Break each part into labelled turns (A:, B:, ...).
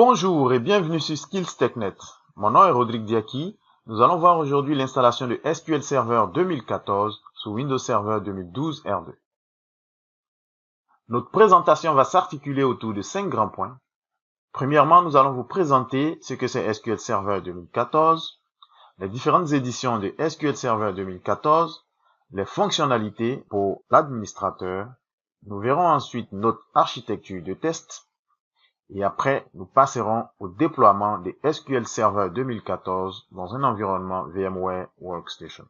A: Bonjour et bienvenue sur Skills TechNet. Mon nom est Rodrigue Diaki. Nous allons voir aujourd'hui l'installation de SQL Server 2014 sous Windows Server 2012 R2. Notre présentation va s'articuler autour de 5 grands points. Premièrement, nous allons vous présenter ce que c'est SQL Server 2014, les différentes éditions de SQL Server 2014, les fonctionnalités pour l'administrateur. Nous verrons ensuite notre architecture de test. Et après, nous passerons au déploiement de SQL Server 2014 dans un environnement VMware Workstation.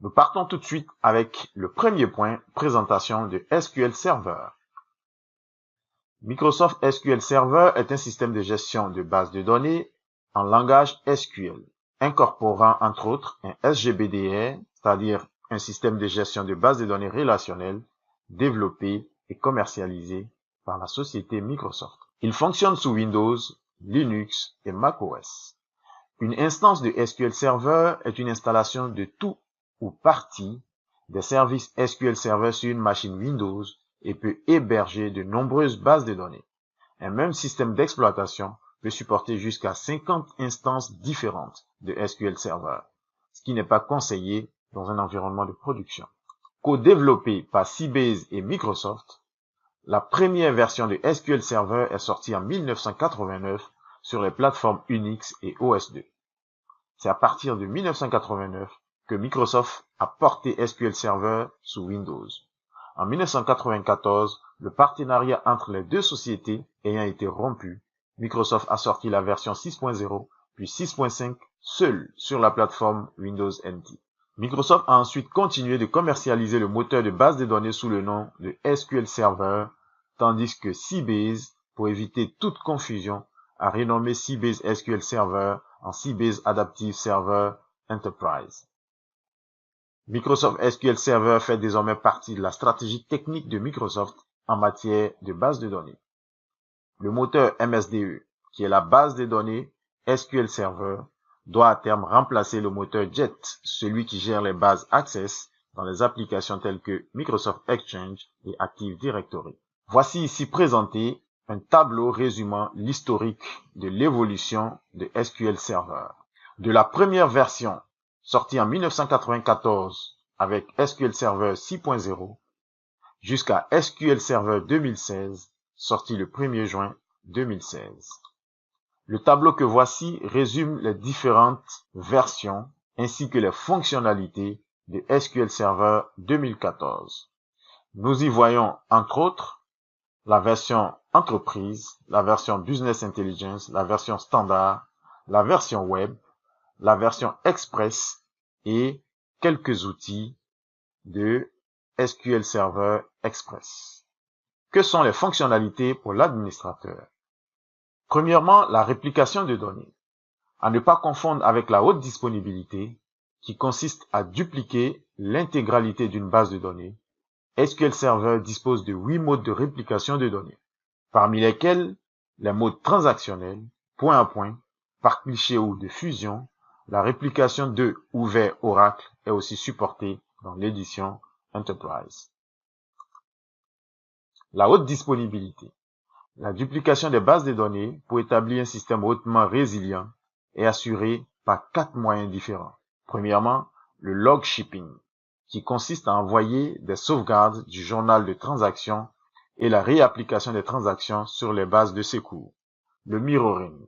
A: Nous partons tout de suite avec le premier point, présentation de SQL Server. Microsoft SQL Server est un système de gestion de bases de données en langage SQL, incorporant entre autres un SGBDR, c'est-à-dire un système de gestion de bases de données relationnelles développé et commercialisé par la société Microsoft. Il fonctionne sous Windows, Linux et macOS. Une instance de SQL Server est une installation de tout ou partie des services SQL Server sur une machine Windows et peut héberger de nombreuses bases de données. Un même système d'exploitation peut supporter jusqu'à 50 instances différentes de SQL Server, ce qui n'est pas conseillé dans un environnement de production. Co-développé par Sybase et Microsoft, la première version de SQL Server est sortie en 1989 sur les plateformes Unix et OS2. C'est à partir de 1989 que Microsoft a porté SQL Server sous Windows. En 1994, le partenariat entre les deux sociétés ayant été rompu, Microsoft a sorti la version 6.0 puis 6.5 seul sur la plateforme Windows NT. Microsoft a ensuite continué de commercialiser le moteur de base de données sous le nom de SQL Server, tandis que Sybase, pour éviter toute confusion, a renommé Sybase SQL Server en Sybase Adaptive Server Enterprise. Microsoft SQL Server fait désormais partie de la stratégie technique de Microsoft en matière de base de données. Le moteur MSDE, qui est la base de données SQL Server, doit à terme remplacer le moteur JET, celui qui gère les bases Access dans les applications telles que Microsoft Exchange et Active Directory. Voici ici présenté un tableau résumant l'historique de l'évolution de SQL Server. De la première version, sortie en 1994 avec SQL Server 6.0, jusqu'à SQL Server 2016, sorti le 1er juin 2016. Le tableau que voici résume les différentes versions ainsi que les fonctionnalités de SQL Server 2014. Nous y voyons entre autres la version entreprise, la version business intelligence, la version standard, la version web, la version express et quelques outils de SQL Server Express. Que sont les fonctionnalités pour l'administrateur? Premièrement, la réplication de données. À ne pas confondre avec la haute disponibilité, qui consiste à dupliquer l'intégralité d'une base de données. SQL Server dispose de 8 modes de réplication de données, parmi lesquels les modes transactionnels, point à point, par cliché ou de fusion. La réplication de ou vers Oracle est aussi supportée dans l'édition Enterprise. La haute disponibilité. La duplication des bases de données pour établir un système hautement résilient est assurée par 4 moyens différents. Premièrement, le log shipping, qui consiste à envoyer des sauvegardes du journal de transaction et la réapplication des transactions sur les bases de secours. Le mirroring,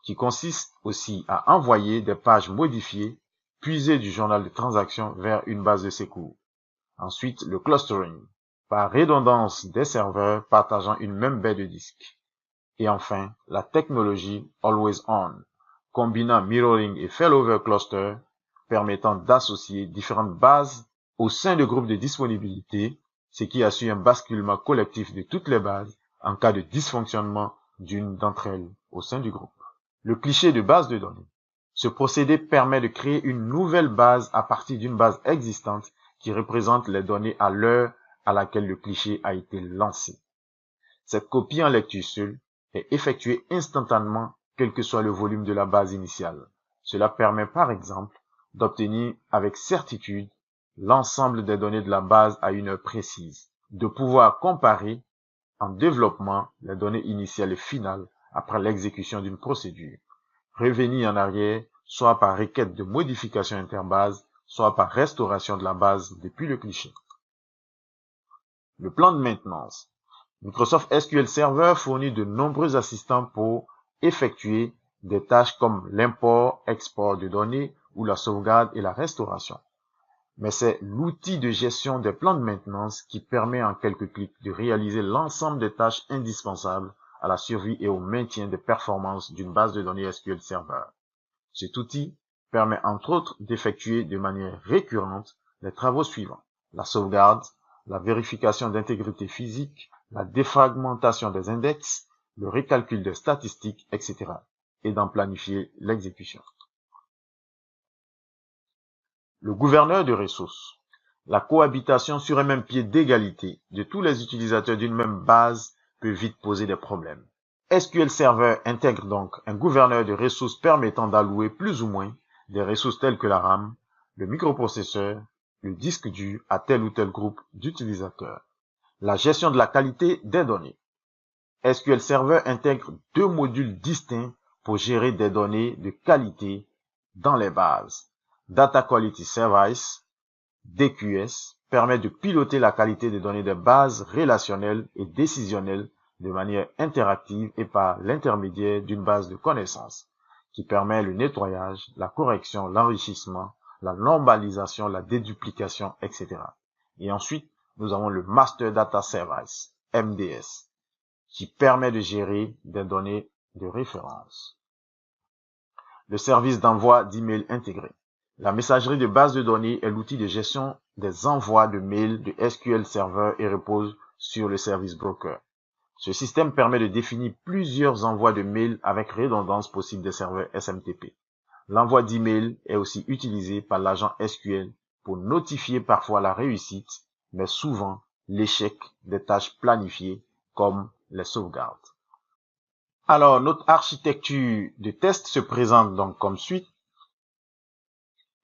A: qui consiste aussi à envoyer des pages modifiées, puisées du journal de transaction vers une base de secours. Ensuite, le clustering, par redondance des serveurs partageant une même baie de disque. Et enfin, la technologie Always On, combinant mirroring et failover cluster, permettant d'associer différentes bases au sein de groupes de disponibilité, ce qui assure un basculement collectif de toutes les bases en cas de dysfonctionnement d'une d'entre elles au sein du groupe. Le cliché de base de données. Ce procédé permet de créer une nouvelle base à partir d'une base existante qui représente les données à l'heure à laquelle le cliché a été lancé. Cette copie en lecture seule est effectuée instantanément quel que soit le volume de la base initiale. Cela permet par exemple d'obtenir avec certitude l'ensemble des données de la base à une heure précise, de pouvoir comparer en développement les données initiales et finales après l'exécution d'une procédure. Revenir en arrière, soit par requête de modification interbase, soit par restauration de la base depuis le cliché. Le plan de maintenance. Microsoft SQL Server fournit de nombreux assistants pour effectuer des tâches comme l'import, export de données ou la sauvegarde et la restauration. Mais c'est l'outil de gestion des plans de maintenance qui permet en quelques clics de réaliser l'ensemble des tâches indispensables à la survie et au maintien des performances d'une base de données SQL Server. Cet outil permet entre autres d'effectuer de manière récurrente les travaux suivants: la sauvegarde, la vérification d'intégrité physique, la défragmentation des index, le recalcul des statistiques, etc. et d'en planifier l'exécution. Le gouverneur de ressources. La cohabitation sur un même pied d'égalité de tous les utilisateurs d'une même base peut vite poser des problèmes. SQL Server intègre donc un gouverneur de ressources permettant d'allouer plus ou moins des ressources telles que la RAM, le microprocesseur, le disque dur à tel ou tel groupe d'utilisateurs. La gestion de la qualité des données. SQL Server intègre deux modules distincts pour gérer des données de qualité dans les bases. Data Quality Service, DQS, permet de piloter la qualité des données de base relationnelles et décisionnelles de manière interactive et par l'intermédiaire d'une base de connaissances qui permet le nettoyage, la correction, l'enrichissement, la normalisation, la déduplication, etc. Et ensuite, nous avons le Master Data Service, MDS, qui permet de gérer des données de référence. Le service d'envoi d'email intégré. La messagerie de base de données est l'outil de gestion des envois de mails de SQL Server et repose sur le service broker. Ce système permet de définir plusieurs envois de mails avec redondance possible des serveurs SMTP. L'envoi d'email est aussi utilisé par l'agent SQL pour notifier parfois la réussite, mais souvent l'échec des tâches planifiées comme les sauvegardes. Alors, notre architecture de test se présente donc comme suit.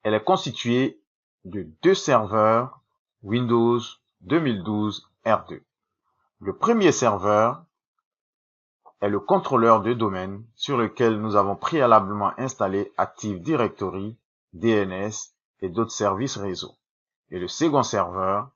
A: Elle est constituée de deux serveurs Windows 2012 R2. Le premier serveur est le contrôleur de domaine sur lequel nous avons préalablement installé Active Directory, DNS et d'autres services réseau. Et le second serveur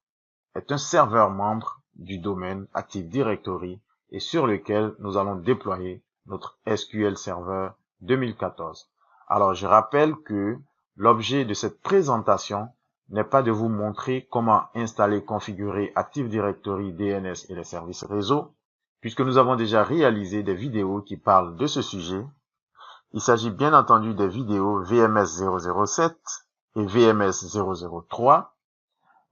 A: est un serveur membre du domaine Active Directory et sur lequel nous allons déployer notre SQL Server 2014. Alors, je rappelle que l'objet de cette présentation n'est pas de vous montrer comment installer et configurer Active Directory, DNS et les services réseau, puisque nous avons déjà réalisé des vidéos qui parlent de ce sujet. Il s'agit bien entendu des vidéos VMS 007 et VMS 003.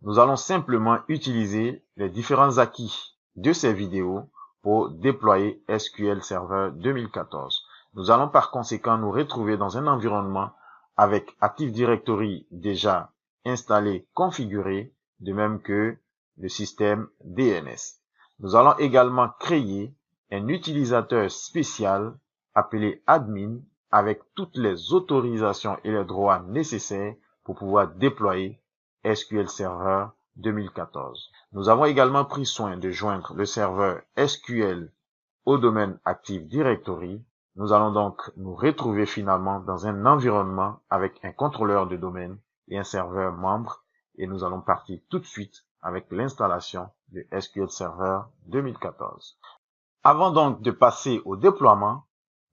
A: Nous allons simplement utiliser les différents acquis de ces vidéos pour déployer SQL Server 2014. Nous allons par conséquent nous retrouver dans un environnement avec Active Directory déjà installé, configuré, de même que le système DNS. Nous allons également créer un utilisateur spécial appelé admin avec toutes les autorisations et les droits nécessaires pour pouvoir déployer SQL Server 2014. Nous avons également pris soin de joindre le serveur SQL au domaine Active Directory. Nous allons donc nous retrouver finalement dans un environnement avec un contrôleur de domaine et un serveur membre et nous allons partir tout de suite avec l'installation de SQL Server 2014. Avant donc de passer au déploiement,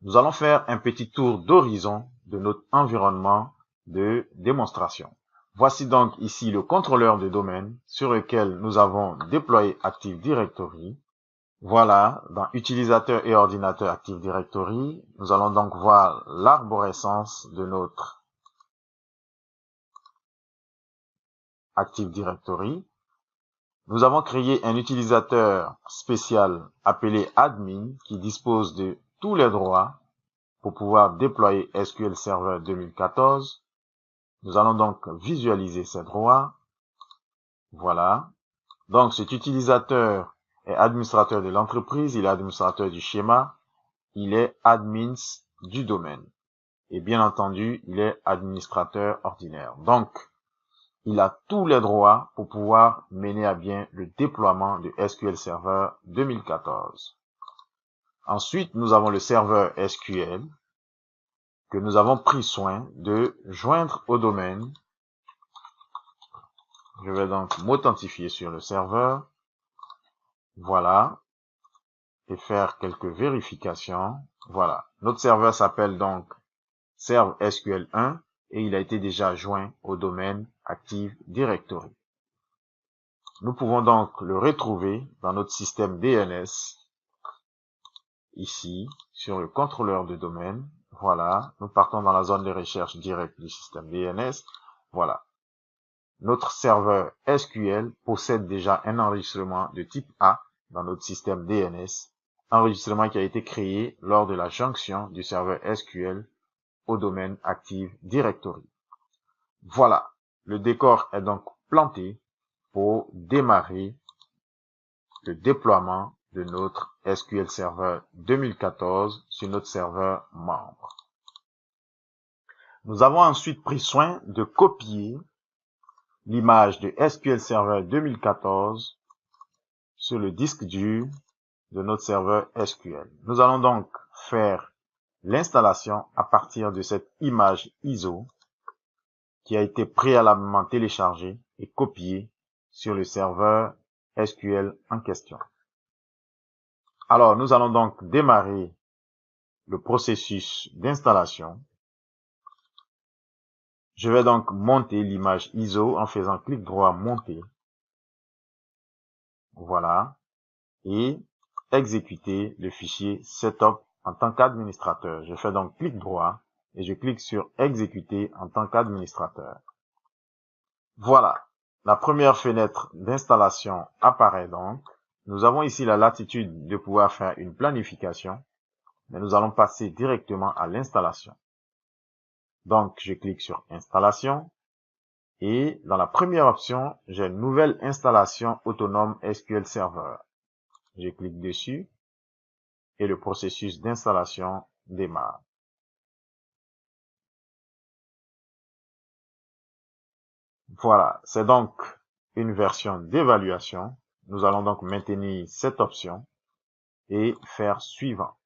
A: nous allons faire un petit tour d'horizon de notre environnement de démonstration. Voici donc ici le contrôleur de domaine sur lequel nous avons déployé Active Directory. Voilà, dans Utilisateur et Ordinateur Active Directory, nous allons donc voir l'arborescence de notre Active Directory. Nous avons créé un utilisateur spécial appelé admin qui dispose de tous les droits pour pouvoir déployer SQL Server 2014. Nous allons donc visualiser ces droits. Voilà. Donc cet utilisateur est administrateur de l'entreprise, il est administrateur du schéma, il est admin du domaine. Et bien entendu, il est administrateur ordinaire. Donc, il a tous les droits pour pouvoir mener à bien le déploiement de SQL Server 2014. Ensuite, nous avons le serveur SQL que nous avons pris soin de joindre au domaine. Je vais donc m'authentifier sur le serveur. Voilà. Et faire quelques vérifications. Voilà. Notre serveur s'appelle donc Serve SQL 1 et il a été déjà joint au domaine Active Directory. Nous pouvons donc le retrouver dans notre système DNS, ici, sur le contrôleur de domaine. Voilà, nous partons dans la zone de recherche directe du système DNS. Voilà. Notre serveur SQL possède déjà un enregistrement de type A dans notre système DNS, enregistrement qui a été créé lors de la jonction du serveur SQL au domaine Active Directory. Voilà, le décor est donc planté pour démarrer le déploiement de notre SQL Server 2014 sur notre serveur membre. Nous avons ensuite pris soin de copier l'image de SQL Server 2014 sur le disque dur de notre serveur SQL. Nous allons donc faire l'installation à partir de cette image ISO qui a été préalablement téléchargée et copiée sur le serveur SQL en question. Alors, nous allons donc démarrer le processus d'installation. Je vais donc monter l'image ISO en faisant clic droit monter. Voilà. Et exécuter le fichier setup en tant qu'administrateur. Je fais donc clic droit et je clique sur exécuter en tant qu'administrateur. Voilà. La première fenêtre d'installation apparaît donc. Nous avons ici la latitude de pouvoir faire une planification, mais nous allons passer directement à l'installation. Donc, je clique sur installation et dans la première option, j'ai une nouvelle installation autonome SQL Server. Je clique dessus et le processus d'installation démarre. Voilà, c'est donc une version d'évaluation. Nous allons donc maintenir cette option et faire suivant.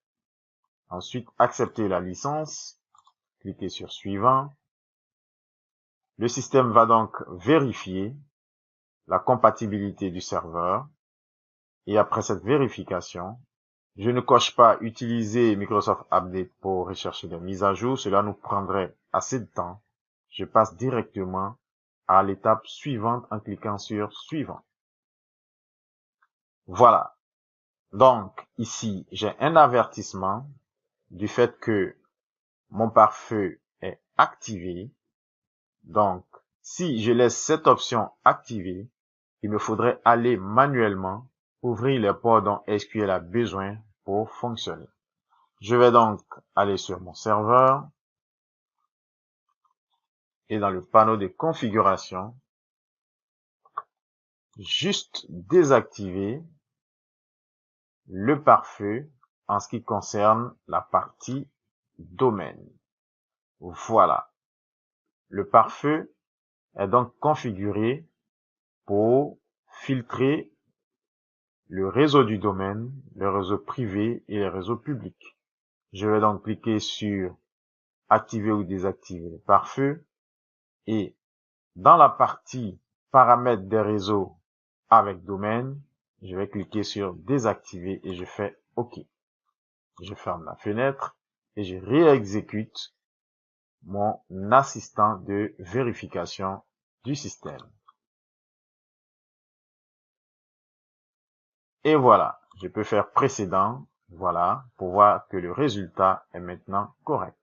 A: Ensuite, accepter la licence, cliquez sur suivant. Le système va donc vérifier la compatibilité du serveur et après cette vérification, je ne coche pas utiliser Microsoft Update pour rechercher des mises à jour, cela nous prendrait assez de temps. Je passe directement à l'étape suivante en cliquant sur suivant. Voilà. Donc, ici, j'ai un avertissement du fait que mon pare-feu est activé. Donc, si je laisse cette option activée, il me faudrait aller manuellement ouvrir les ports dont SQL a besoin pour fonctionner. Je vais donc aller sur mon serveur et dans le panneau de configuration, juste désactiver le pare-feu en ce qui concerne la partie domaine. Voilà. Le pare-feu est donc configuré pour filtrer le réseau du domaine, le réseau privé et les réseaux publics. Je vais donc cliquer sur activer ou désactiver le pare-feu et dans la partie paramètres des réseaux avec domaine, je vais cliquer sur désactiver et je fais OK. Je ferme la fenêtre et je réexécute mon assistant de vérification du système. Et voilà, je peux faire précédent, voilà, pour voir que le résultat est maintenant correct.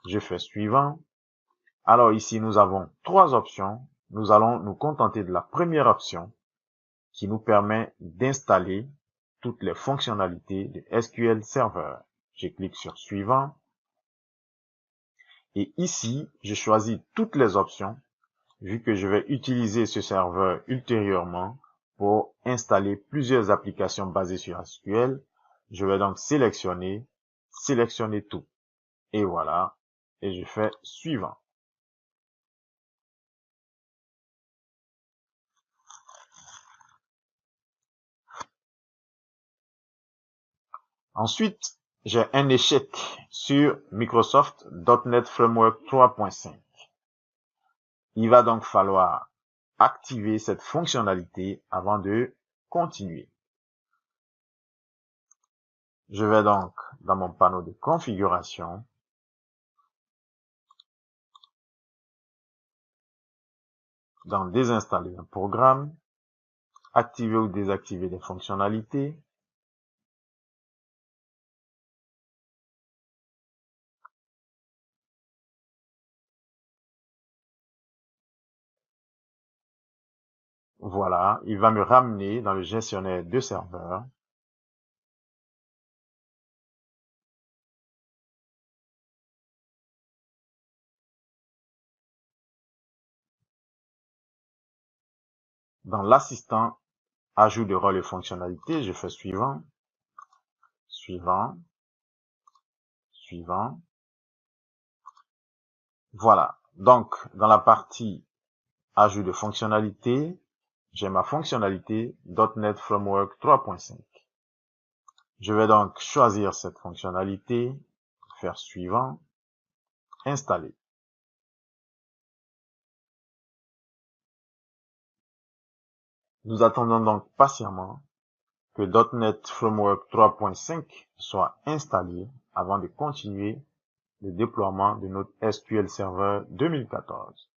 A: Je fais suivant. Alors ici, nous avons trois options. Nous allons nous contenter de la première option qui nous permet d'installer toutes les fonctionnalités de SQL Server. Je clique sur suivant. Et ici, je choisis toutes les options vu que je vais utiliser ce serveur ultérieurement pour installer plusieurs applications basées sur SQL. Je vais donc sélectionner tout. Et voilà. Et je fais suivant. Ensuite, j'ai un échec sur Microsoft.NET Framework 3.5. Il va donc falloir activer cette fonctionnalité avant de continuer. Je vais donc dans mon panneau de configuration, dans désinstaller un programme, activer ou désactiver les fonctionnalités. Voilà, il va me ramener dans le gestionnaire de serveur. Dans l'assistant ajout de rôle et fonctionnalités, je fais suivant, suivant, suivant. Voilà. Donc, dans la partie ajout de fonctionnalités, j'ai ma fonctionnalité .NET Framework 3.5. Je vais donc choisir cette fonctionnalité, faire suivant, installer. Nous attendons donc patiemment que .NET Framework 3.5 soit installé avant de continuer le déploiement de notre SQL Server 2014.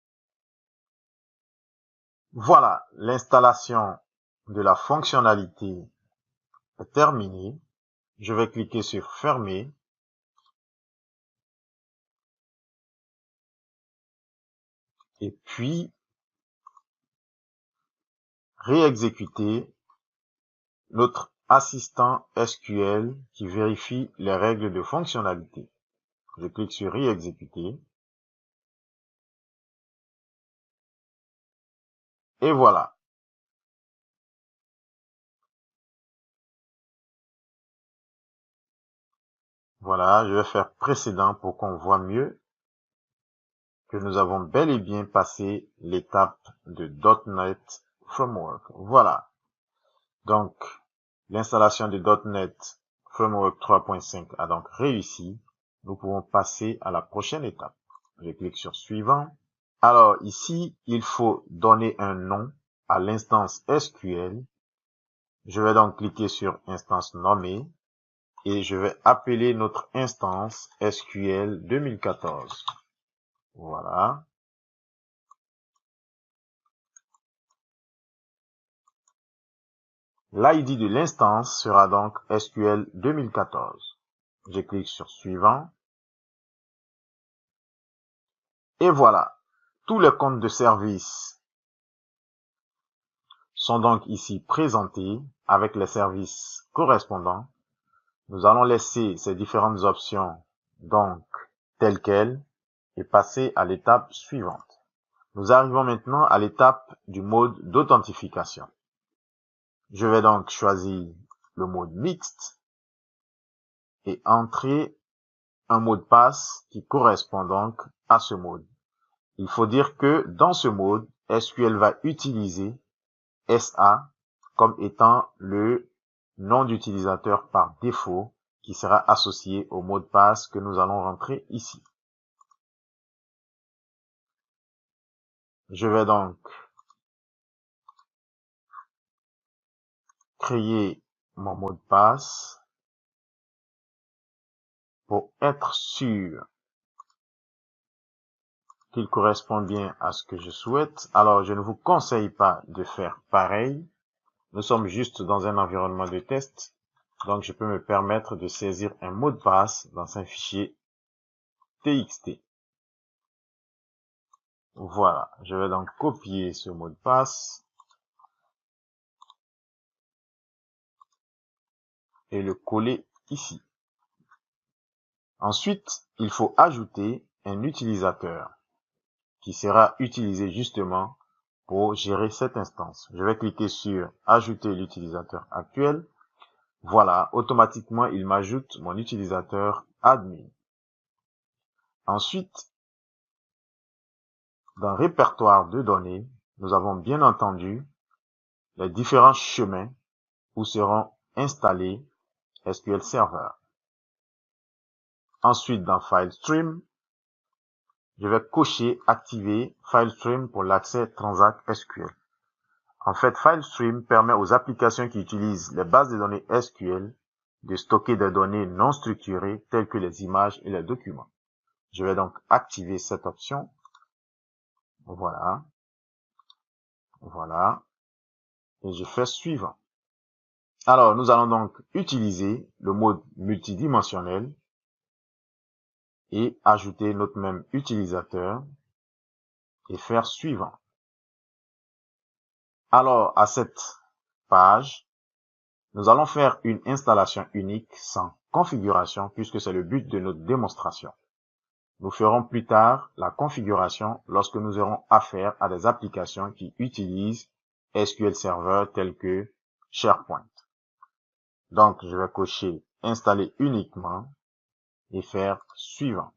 A: Voilà, l'installation de la fonctionnalité est terminée. Je vais cliquer sur Fermer. Et puis, réexécuter notre assistant SQL qui vérifie les règles de fonctionnalité. Je clique sur Réexécuter. Et voilà. Voilà, je vais faire précédent pour qu'on voit mieux que nous avons bel et bien passé l'étape de .NET Framework. Voilà. Donc, l'installation de .NET Framework 3.5 a donc réussi. Nous pouvons passer à la prochaine étape. Je clique sur Suivant. Alors ici, il faut donner un nom à l'instance SQL. Je vais donc cliquer sur Instance nommée et je vais appeler notre instance SQL 2014. Voilà. L'ID de l'instance sera donc SQL 2014. Je clique sur Suivant. Et voilà. Tous les comptes de service sont donc ici présentés avec les services correspondants. Nous allons laisser ces différentes options donc telles quelles et passer à l'étape suivante. Nous arrivons maintenant à l'étape du mode d'authentification. Je vais donc choisir le mode mixte et entrer un mot de passe qui correspond donc à ce mode. Il faut dire que dans ce mode, SQL va utiliser SA comme étant le nom d'utilisateur par défaut qui sera associé au mot de passe que nous allons rentrer ici. Je vais donc créer mon mot de passe pour être sûr qu'il correspond bien à ce que je souhaite. Alors, je ne vous conseille pas de faire pareil. Nous sommes juste dans un environnement de test, donc je peux me permettre de saisir un mot de passe dans un fichier TXT. Voilà, je vais donc copier ce mot de passe et le coller ici. Ensuite, il faut ajouter un utilisateur qui sera utilisé justement pour gérer cette instance. Je vais cliquer sur Ajouter l'utilisateur actuel. Voilà, automatiquement, il m'ajoute mon utilisateur admin. Ensuite, dans Répertoire de données, nous avons bien entendu les différents chemins où seront installés SQL Server. Ensuite, dans FileStream, je vais cocher activer FileStream pour l'accès Transact SQL. En fait, FileStream permet aux applications qui utilisent les bases de données SQL de stocker des données non structurées telles que les images et les documents. Je vais donc activer cette option. Voilà. Voilà. Et je fais suivant. Alors, nous allons donc utiliser le mode multidimensionnel et ajouter notre même utilisateur et faire suivant. Alors, à cette page, nous allons faire une installation unique sans configuration puisque c'est le but de notre démonstration. Nous ferons plus tard la configuration lorsque nous aurons affaire à des applications qui utilisent SQL Server tels que SharePoint. Donc, je vais cocher installer uniquement et faire suivant.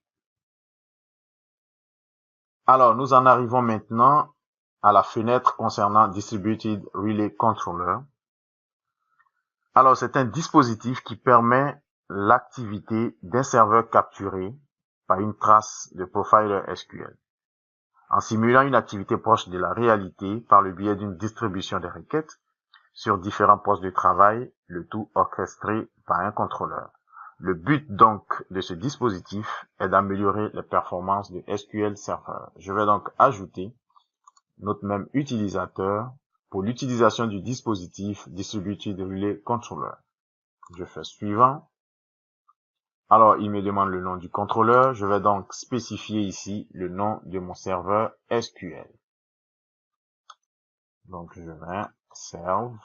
A: Alors, nous en arrivons maintenant à la fenêtre concernant Distributed Relay Controller. Alors, c'est un dispositif qui permet l'activité d'un serveur capturé par une trace de profiler SQL, en simulant une activité proche de la réalité par le biais d'une distribution des requêtes sur différents postes de travail, le tout orchestré par un contrôleur. Le but donc de ce dispositif est d'améliorer les performances de SQL Server. Je vais donc ajouter notre même utilisateur pour l'utilisation du dispositif Distributed Relay Controller. Je fais suivant. Alors, il me demande le nom du contrôleur. Je vais donc spécifier ici le nom de mon serveur SQL. Donc, je vais serve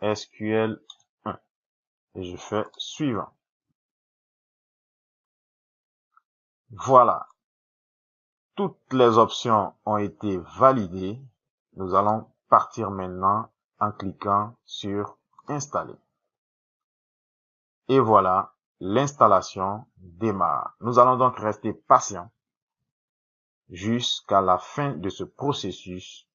A: SQL 1 et je fais suivant. Voilà. Toutes les options ont été validées. Nous allons partir maintenant en cliquant sur installer. Et voilà, l'installation démarre. Nous allons donc rester patients jusqu'à la fin de ce processus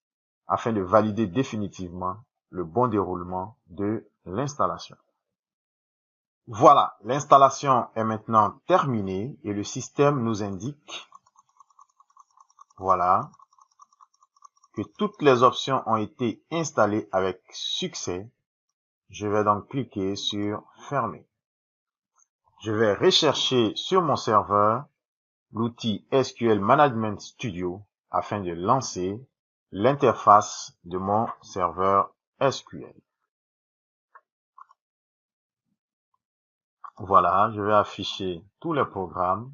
A: afin de valider définitivement le bon déroulement de l'installation. Voilà, l'installation est maintenant terminée et le système nous indique, voilà, que toutes les options ont été installées avec succès. Je vais donc cliquer sur fermer. Je vais rechercher sur mon serveur l'outil SQL Management Studio afin de lancer l'interface de mon serveur SQL. Voilà, je vais afficher tous les programmes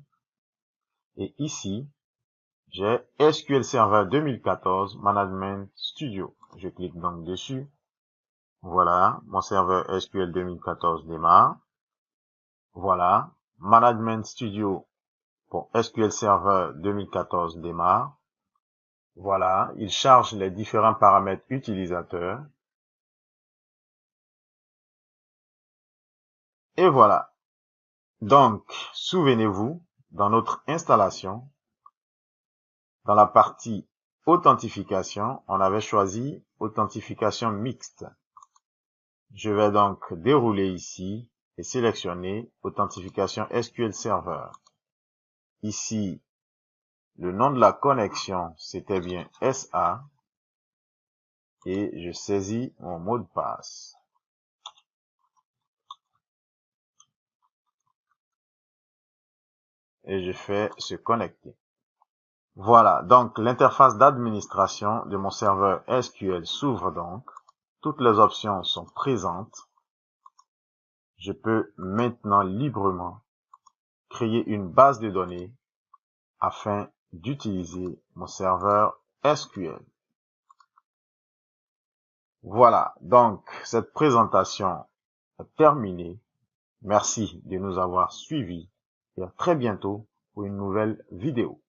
A: et ici, j'ai SQL Server 2014 Management Studio. Je clique donc dessus. Voilà, mon serveur SQL 2014 démarre. Voilà, Management Studio pour SQL Server 2014 démarre. Voilà, il charge les différents paramètres utilisateurs. Et voilà. Donc, souvenez-vous, dans notre installation, dans la partie authentification, on avait choisi authentification mixte. Je vais donc dérouler ici et sélectionner authentification SQL Server. Ici, le nom de la connexion, c'était bien SA et je saisis mon mot de passe. Et je fais se connecter. Voilà, donc l'interface d'administration de mon serveur SQL s'ouvre donc. Toutes les options sont présentes. Je peux maintenant librement créer une base de données afin d'utiliser mon serveur SQL. Voilà, donc cette présentation est terminée. Merci de nous avoir suivis et à très bientôt pour une nouvelle vidéo.